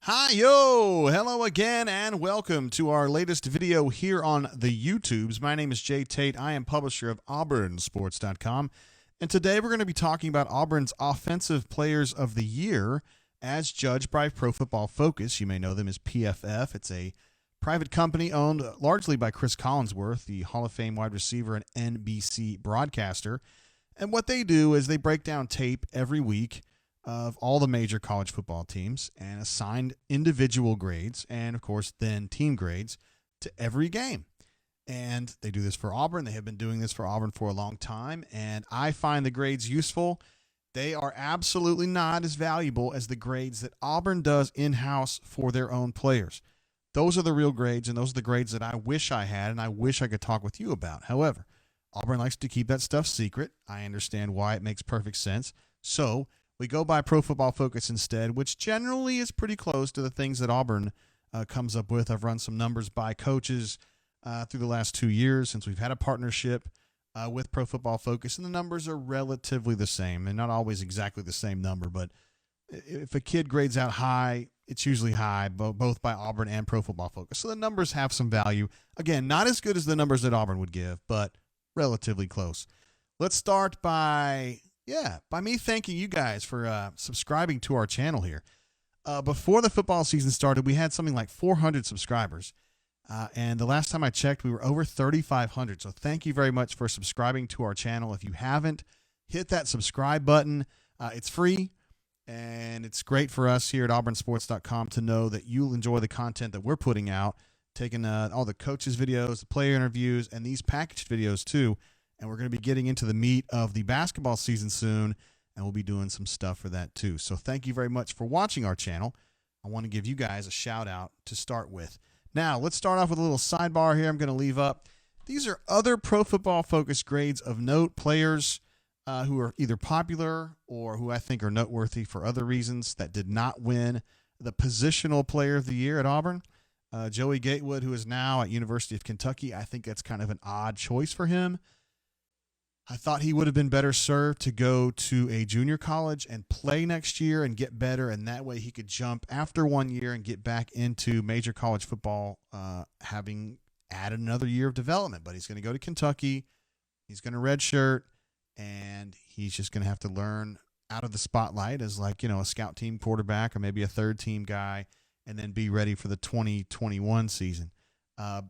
Hello again, and welcome to our latest video here on the YouTubes. My name is Jay Tate. I am publisher of AuburnSports.com, and today we're going to be talking about Auburn's Offensive Players of the Year as judged by Pro Football Focus. You may know them as PFF. It's a private company owned largely by Chris Collinsworth, the Hall of Fame wide receiver and NBC broadcaster. And what they do is they break down tape every week of all the major college football teams and assigned individual grades and, of course, then team grades to every game. And they do this for Auburn. They have been doing this for Auburn for a long time, and I find the grades useful. They are absolutely not as valuable as the grades that Auburn does in-house for their own players. Those are the real grades, and those are the grades that I wish I had and I wish I could talk with you about. However, Auburn likes to keep that stuff secret. I understand why. It makes perfect sense. So we go by Pro Football Focus instead, which generally is pretty close to the things that Auburn comes up with. I've run some numbers by coaches through the last 2 years since we've had a partnership with Pro Football Focus, and the numbers are relatively the same, and not always exactly the same number, but if a kid grades out high, it's usually high, both by Auburn and Pro Football Focus. So the numbers have some value. Again, not as good as the numbers that Auburn would give, but relatively close. Let's start by me thanking you guys for subscribing to our channel here. Before the football season started, we had something like 400 subscribers. And the last time I checked, we were over 3,500. So thank you very much for subscribing to our channel. If you haven't, hit that subscribe button. It's free, and it's great for us here at AuburnSports.com to know that you'll enjoy the content that we're putting out, taking all the coaches' videos, the player interviews, and these packaged videos too. And we're going to be getting into the meat of the basketball season soon, and we'll be doing some stuff for that too. So thank you very much for watching our channel. I want to give you guys a shout out to start with. Now, let's start off with a little sidebar here I'm going to leave up. These are other Pro Football Focus grades of note, players who are either popular or who I think are noteworthy for other reasons that did not win the positional player of the year at Auburn. Joey Gatewood, who is now at University of Kentucky, I think that's kind of an odd choice for him. I thought he would have been better served to go to a junior college and play next year and get better, and that way he could jump after 1 year and get back into major college football, having added another year of development. But he's going to go to Kentucky, he's going to redshirt, and he's just going to have to learn out of the spotlight as a scout team quarterback or maybe a third team guy, and then be ready for the 2021 season. I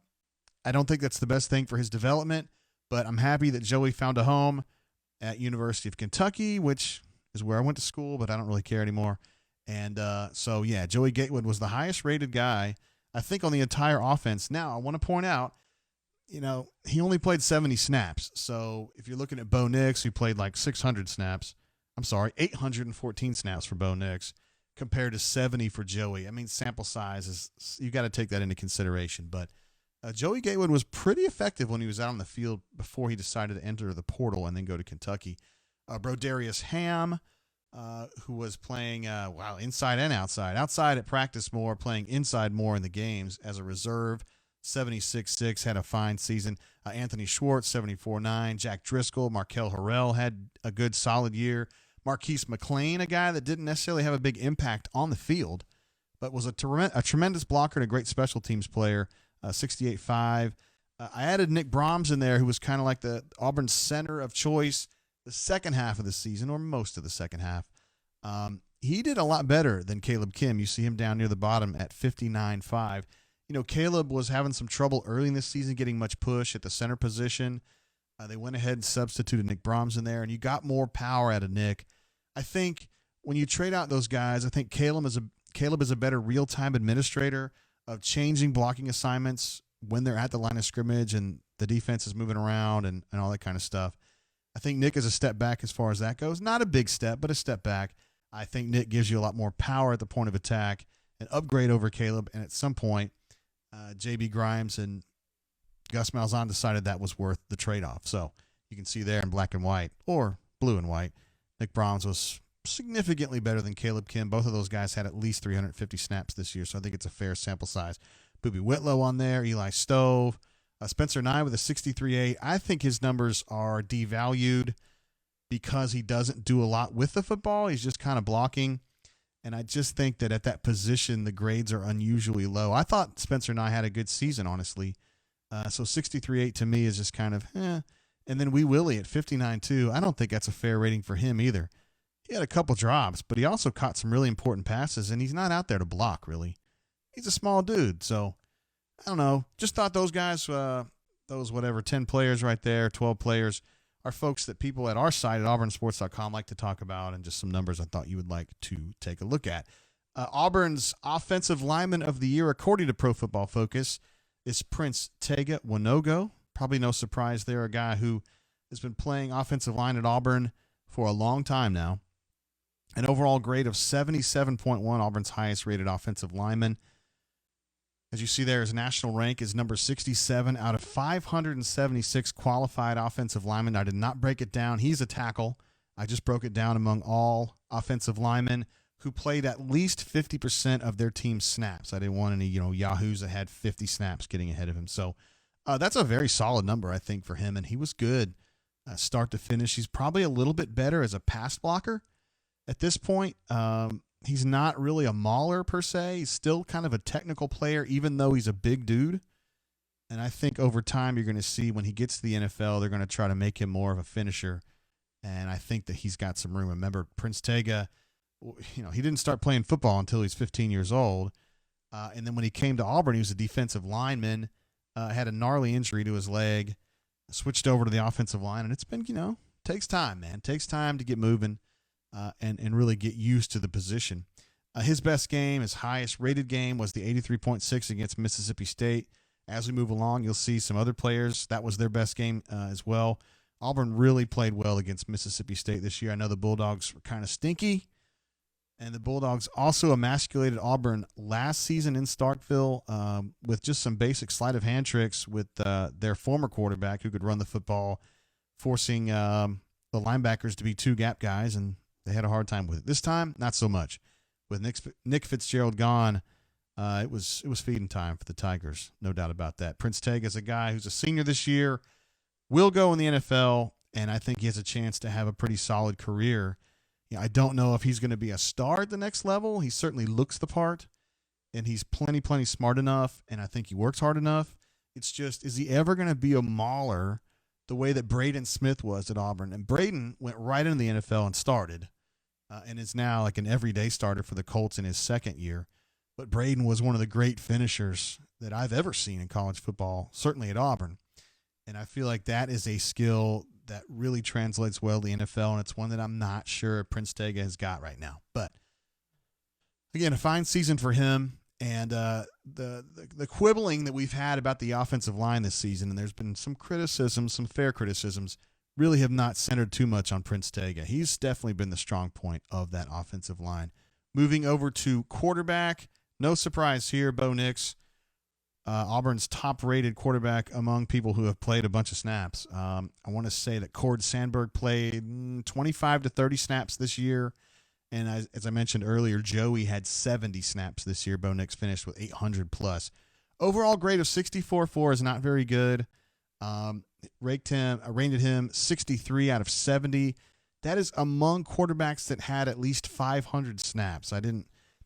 don't think that's the best thing for his development, but I'm happy that Joey found a home at University of Kentucky, which is where I went to school, but I don't really care anymore. And Joey Gatewood was the highest rated guy, I think, on the entire offense. Now, I want to point out, he only played 70 snaps. So if you're looking at Bo Nix, who played like 814 snaps for Bo Nix compared to 70 for Joey. I mean, sample size is, you got to take that into consideration. But Joey Gatewood was pretty effective when he was out on the field before he decided to enter the portal and then go to Kentucky. Brodarius Ham, who was playing inside and outside. Outside at practice more, playing inside more in the games as a reserve. 76.6, had a fine season. Anthony Schwartz, 74.9. Jack Driscoll, Markel Harrell had a good solid year. Marquise McLean, a guy that didn't necessarily have a big impact on the field, but was a tremendous blocker and a great special teams player. 68.5. I added Nick Brahms in there, who was kind of like the Auburn center of choice the second half of the season, or most of the second half. He did a lot better than Caleb Kim. You see him down near the bottom at 59.5. Caleb was having some trouble early in this season getting much push at the center position. They went ahead and substituted Nick Brahms in there, and you got more power out of Nick. I think when you trade out those guys, I think Caleb is a better real-time administrator of changing blocking assignments when they're at the line of scrimmage and the defense is moving around and all that kind of stuff. I think Nick is a step back as far as that goes. Not a big step, but a step back. I think Nick gives you a lot more power at the point of attack, an upgrade over Caleb, and at some point, J.B. Grimes and Gus Malzahn decided that was worth the trade-off. So you can see there in black and white, or blue and white, Nick Brahms was significantly better than Caleb Kim. Both of those guys had at least 350 snaps this year, so I think it's a fair sample size. Boobie Whitlow on there, Eli Stove, Spencer Nye with a 63.8. I think his numbers are devalued because he doesn't do a lot with the football. He's just kind of blocking. And I just think that at that position, the grades are unusually low. I thought Spencer Nye had a good season, honestly. So 63.8 to me is just kind of, eh. And then Wee Willie at 59.2. I don't think that's a fair rating for him either. He had a couple drops, but he also caught some really important passes, and he's not out there to block, really. He's a small dude, so I don't know. Just thought those guys, those 10 players right there, 12 players, are folks that people at our site at auburnsports.com like to talk about, and just some numbers I thought you would like to take a look at. Auburn's offensive lineman of the year, according to Pro Football Focus, is Prince Tega Winogo. Probably no surprise there, a guy who has been playing offensive line at Auburn for a long time now. An overall grade of 77.1, Auburn's highest rated offensive lineman. As you see there, his national rank is number 67 out of 576 qualified offensive linemen. I did not break it down. He's a tackle. I just broke it down among all offensive linemen who played at least 50% of their team's snaps. I didn't want any, yahoos that had 50 snaps getting ahead of him. So that's a very solid number, I think, for him. And he was good start to finish. He's probably a little bit better as a pass blocker at this point. He's not really a mauler per se. He's still kind of a technical player, even though he's a big dude. And I think over time you're going to see when he gets to the NFL, they're going to try to make him more of a finisher. And I think that he's got some room. Remember, Prince Tega, he didn't start playing football until he's 15 years old. And then when he came to Auburn, he was a defensive lineman, had a gnarly injury to his leg, switched over to the offensive line. And it's been, takes time, man. It takes time to get moving. And really get used to the position. His best game, his highest rated game, was the 83.6 against Mississippi State. As we move along, you'll see some other players. That was their best game as well. Auburn really played well against Mississippi State this year. I know the Bulldogs were kind of stinky, and the Bulldogs also emasculated Auburn last season in Starkville with just some basic sleight of hand tricks with their former quarterback who could run the football, forcing the linebackers to be two gap guys, and they had a hard time with it. This time, not so much. With Nick Fitzgerald gone, it was feeding time for the Tigers, no doubt about that. Prince Tega is a guy who's a senior this year, will go in the NFL, and I think he has a chance to have a pretty solid career. I don't know if he's going to be a star at the next level. He certainly looks the part, and he's plenty smart enough, and I think he works hard enough. It's just, is he ever going to be a mauler the way that Braden Smith was at Auburn? And Braden went right into the NFL and started. And is now like an everyday starter for the Colts in his second year. But Braden was one of the great finishers that I've ever seen in college football, certainly at Auburn. And I feel like that is a skill that really translates well to the NFL, and it's one that I'm not sure Prince Tega has got right now. But, again, a fine season for him. And the quibbling that we've had about the offensive line this season, and there's been some criticisms, some fair criticisms, really have not centered too much on Prince Tega. He's definitely been the strong point of that offensive line. Moving over to quarterback, no surprise here, Bo Nix, Auburn's top-rated quarterback among people who have played a bunch of snaps. I want to say that Cord Sandberg played 25 to 30 snaps this year, and as I mentioned earlier, Joey had 70 snaps this year. Bo Nix finished with 800+. Overall grade of 64.4 is not very good. Rated him 63 out of 70. That is among quarterbacks that had at least 500 snaps.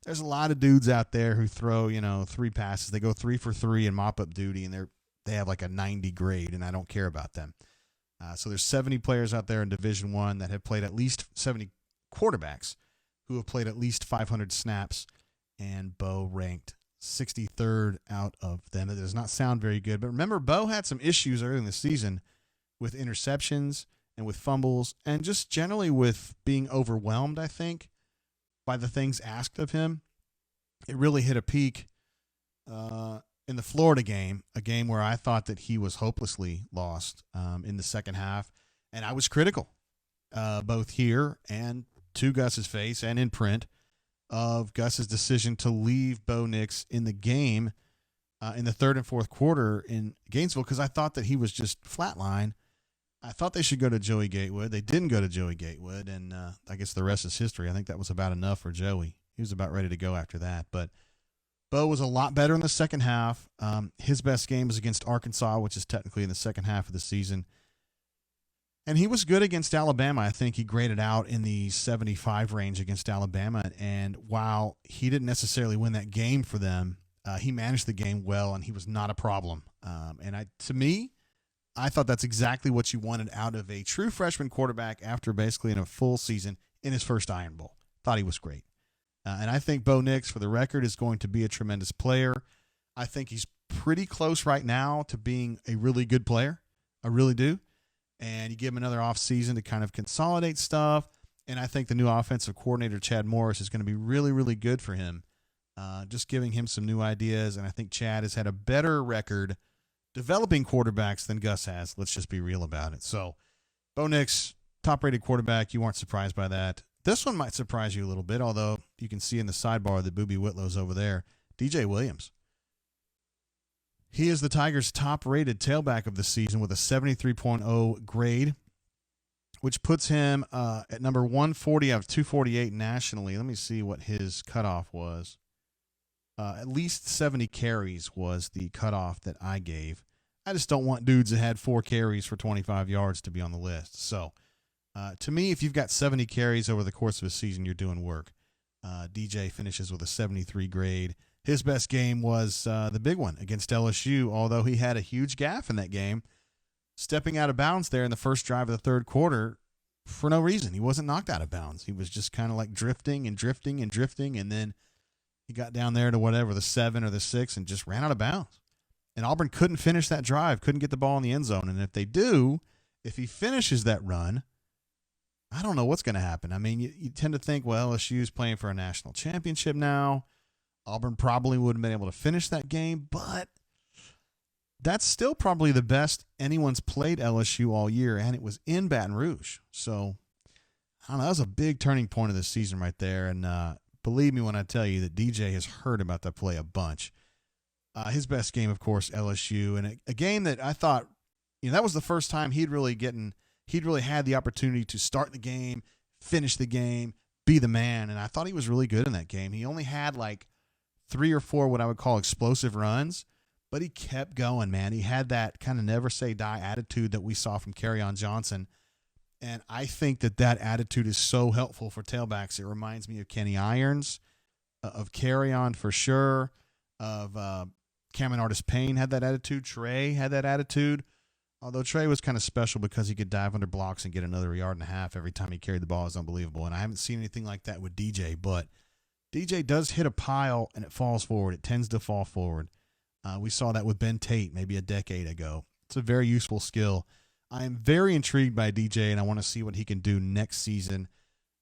There's a lot of dudes out there who throw, 3 passes. They go 3 for 3 in mop-up duty, and they have like a 90 grade, and I don't care about them. So there's 70 players out there in Division I that have played at least 70 quarterbacks who have played at least 500 snaps, and Bo ranked 63rd out of them. It does not sound very good, but remember, Bo had some issues early in the season with interceptions and with fumbles and just generally with being overwhelmed, I think, by the things asked of him. It really hit a peak in the Florida game, a game where I thought that he was hopelessly lost in the second half, and I was critical, both here and to Gus's face and in print, of Gus's decision to leave Bo Nix in the game in the third and fourth quarter in Gainesville, because I thought that he was just flatline. I thought they should go to Joey Gatewood. They didn't go to Joey Gatewood, and I guess the rest is history. I think that was about enough for Joey. He was about ready to go after that. But Bo was a lot better in the second half. His best game was against Arkansas, which is technically in the second half of the season. And he was good against Alabama. I think he graded out in the 75 range against Alabama. And while he didn't necessarily win that game for them, he managed the game well, and he was not a problem. To me, I thought that's exactly what you wanted out of a true freshman quarterback after basically in a full season in his first Iron Bowl. Thought he was great. And I think Bo Nix, for the record, is going to be a tremendous player. I think he's pretty close right now to being a really good player. I really do. And you give him another offseason to kind of consolidate stuff. And I think the new offensive coordinator, Chad Morris, is going to be really, really good for him, just giving him some new ideas. And I think Chad has had a better record developing quarterbacks than Gus has. Let's just be real about it. So, Bo Nix, top-rated quarterback. You weren't surprised by that. This one might surprise you a little bit, although you can see in the sidebar that Boobie Whitlow's over there. DJ Williams. He is the Tigers' top-rated tailback of the season with a 73.0 grade, which puts him at number 140 out of 248 nationally. Let me see what his cutoff was. At least 70 carries was the cutoff that I gave. I just don't want dudes that had 4 carries for 25 yards to be on the list. So, to me, if you've got 70 carries over the course of a season, you're doing work. DJ finishes with a 73 grade. His best game was the big one against LSU, although he had a huge gaffe in that game, stepping out of bounds there in the first drive of the third quarter for no reason. He wasn't knocked out of bounds. He was just kind of like drifting, and then he got down there to whatever, the 7 or the 6, and just ran out of bounds. And Auburn couldn't finish that drive, couldn't get the ball in the end zone. And if he finishes that run, I don't know what's going to happen. I mean, you tend to think, well, LSU's playing for a national championship now. Auburn probably would have been able to finish that game, but that's still probably the best anyone's played LSU all year, and it was in Baton Rouge. So, I don't know, that was a big turning point of the season right there, and believe me when I tell you that DJ has heard about that play a bunch. His best game, of course, LSU, and a game that I thought, that was the first time he'd really had the opportunity to start the game, finish the game, be the man, and I thought he was really good in that game. He only had like 3 or 4 what I would call explosive runs, but he kept going, man. He had that kind of never say die attitude that we saw from Kerryon Johnson, and I think that attitude is so helpful for tailbacks. It reminds me of Kenny Irons, of Kerryon for sure, of Cameron Artis-Payne had that attitude. Trey had that attitude. Although Trey was kind of special because he could dive under blocks and get another 1.5 yards every time he carried the ball. Is unbelievable. And I haven't seen anything like that with DJ, but DJ does hit a pile and it falls forward. It tends to fall forward. We saw that with Ben Tate maybe a decade ago. It's a very useful skill. I am very intrigued by DJ, and I want to see what he can do next season.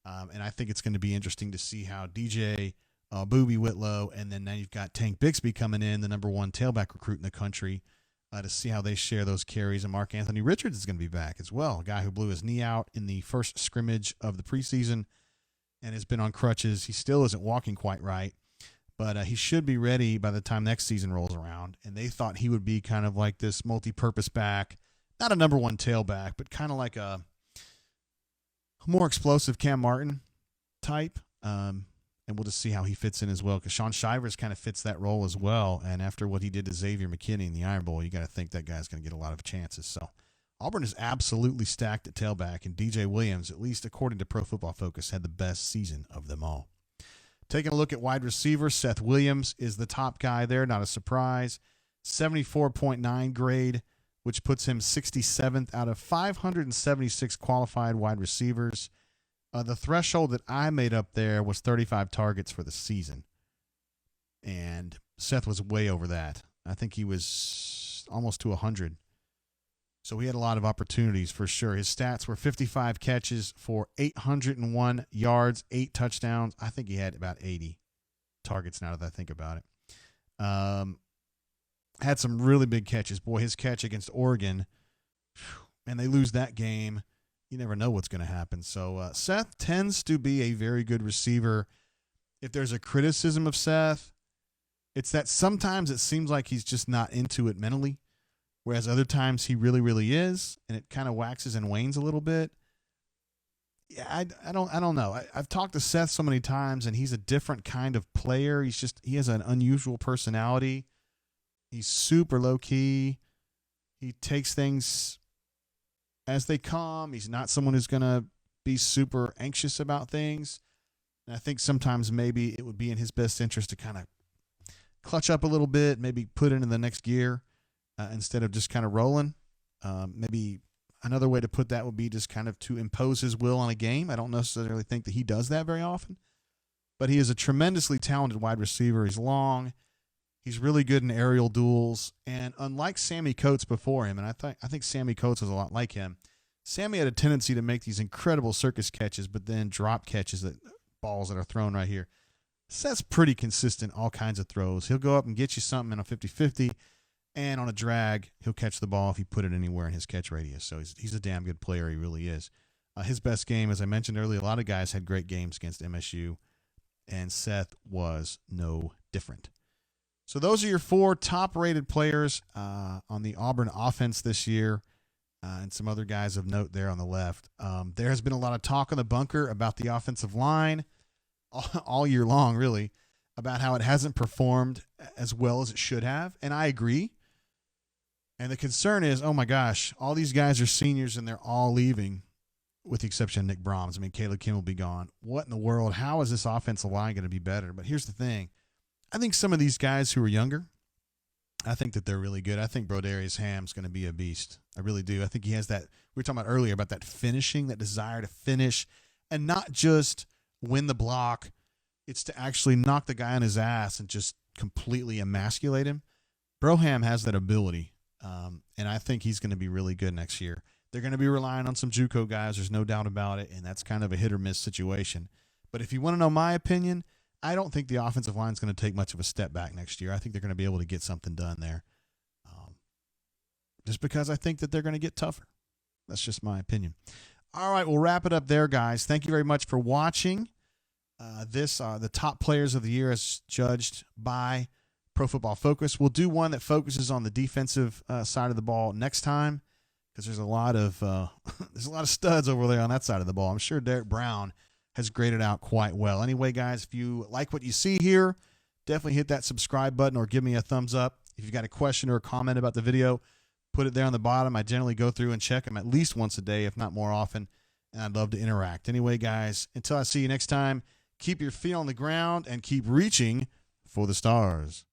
And I think it's going to be interesting to see how DJ, Boobie Whitlow, and then now you've got Tank Bixby coming in, the number 1 tailback recruit in the country, to see how they share those carries. And Mark Anthony Richards is going to be back as well, a guy who blew his knee out in the first scrimmage of the preseason and has been on crutches. He still isn't walking quite right, but he should be ready by the time next season rolls around. And they thought he would be kind of like this multi-purpose back, not a number 1 tailback, but kind of like a more explosive Cam Martin type. And we'll just see how he fits in as well, because Sean Shivers kind of fits that role as well. And after what he did to Xavier McKinney in the Iron Bowl, you got to think that guy's going to get a lot of chances. So Auburn is absolutely stacked at tailback, and DJ Williams, at least according to Pro Football Focus, had the best season of them all. Taking a look at wide receivers, Seth Williams is the top guy there, not a surprise. 74.9 grade, which puts him 67th out of 576 qualified wide receivers. The threshold that I made up there was 35 targets for the season, and Seth was way over that. I think he was almost to 100. So he had a lot of opportunities for sure. His stats were 55 catches for 801 yards, 8 touchdowns. I think he had about 80 targets now that I think about it. Had some really big catches. Boy, his catch against Oregon, and they lose that game. You never know what's going to happen. So Seth tends to be a very good receiver. If there's a criticism of Seth, it's that sometimes it seems like he's just not into it mentally, whereas other times he really, really is, and it kind of waxes and wanes a little bit. Yeah, I don't know. I've talked to Seth so many times, and he's a different kind of player. He has an unusual personality. He's super low key. He takes things as they come. He's not someone who's going to be super anxious about things. And I think sometimes maybe it would be in his best interest to kind of clutch up a little bit, maybe put it in the next gear instead of just kind of rolling. Maybe another way to put that would be just kind of to impose his will on a game. I don't necessarily think that he does that very often, but he is a tremendously talented wide receiver. He's long. He's really good in aerial duels. And unlike Sammy Coates before him, and I think Sammy Coates was a lot like him, Sammy had a tendency to make these incredible circus catches, but then drop catches, that balls that are thrown right here. Seth's pretty consistent, all kinds of throws. He'll go up and get you something in a 50-50, and on a drag, he'll catch the ball if you put it anywhere in his catch radius. So he's a damn good player. He really is. His best game, as I mentioned earlier, a lot of guys had great games against MSU, and Seth was no different. So those are your 4 top-rated players on the Auburn offense this year, and some other guys of note there on the left. There has been a lot of talk on the bunker about the offensive line all year long, really, about how it hasn't performed as well as it should have, and I agree. And the concern is, oh my gosh, all these guys are seniors and they're all leaving, with the exception of Nick Brahms. I mean, Caleb Kim will be gone. What in the world? How is this offensive line going to be better? But here's the thing. I think some of these guys who are younger, I think that they're really good. I think Brodarius Ham's going to be a beast. I really do. I think he has that, we were talking about earlier, about that finishing, that desire to finish, and not just win the block. It's to actually knock the guy on his ass and just completely emasculate him. Broham has that ability, and I think he's going to be really good next year. They're going to be relying on some JUCO guys. There's no doubt about it, and that's kind of a hit-or-miss situation. But if you want to know my opinion, I don't think the offensive line is going to take much of a step back next year. I think they're going to be able to get something done there, just because I think that they're going to get tougher. That's just my opinion. All right, we'll wrap it up there, guys. Thank you very much for watching the top players of the year as judged by Pro Football Focus. We'll do one that focuses on the defensive side of the ball next time, because there's a lot of studs over there on that side of the ball. I'm sure Derek Brown has graded out quite well. Anyway, guys, if you like what you see here, definitely hit that subscribe button or give me a thumbs up. If you've got a question or a comment about the video, put it there on the bottom. I generally go through and check them at least once a day, if not more often, and I'd love to interact. Anyway, guys, until I see you next time, keep your feet on the ground and keep reaching for the stars.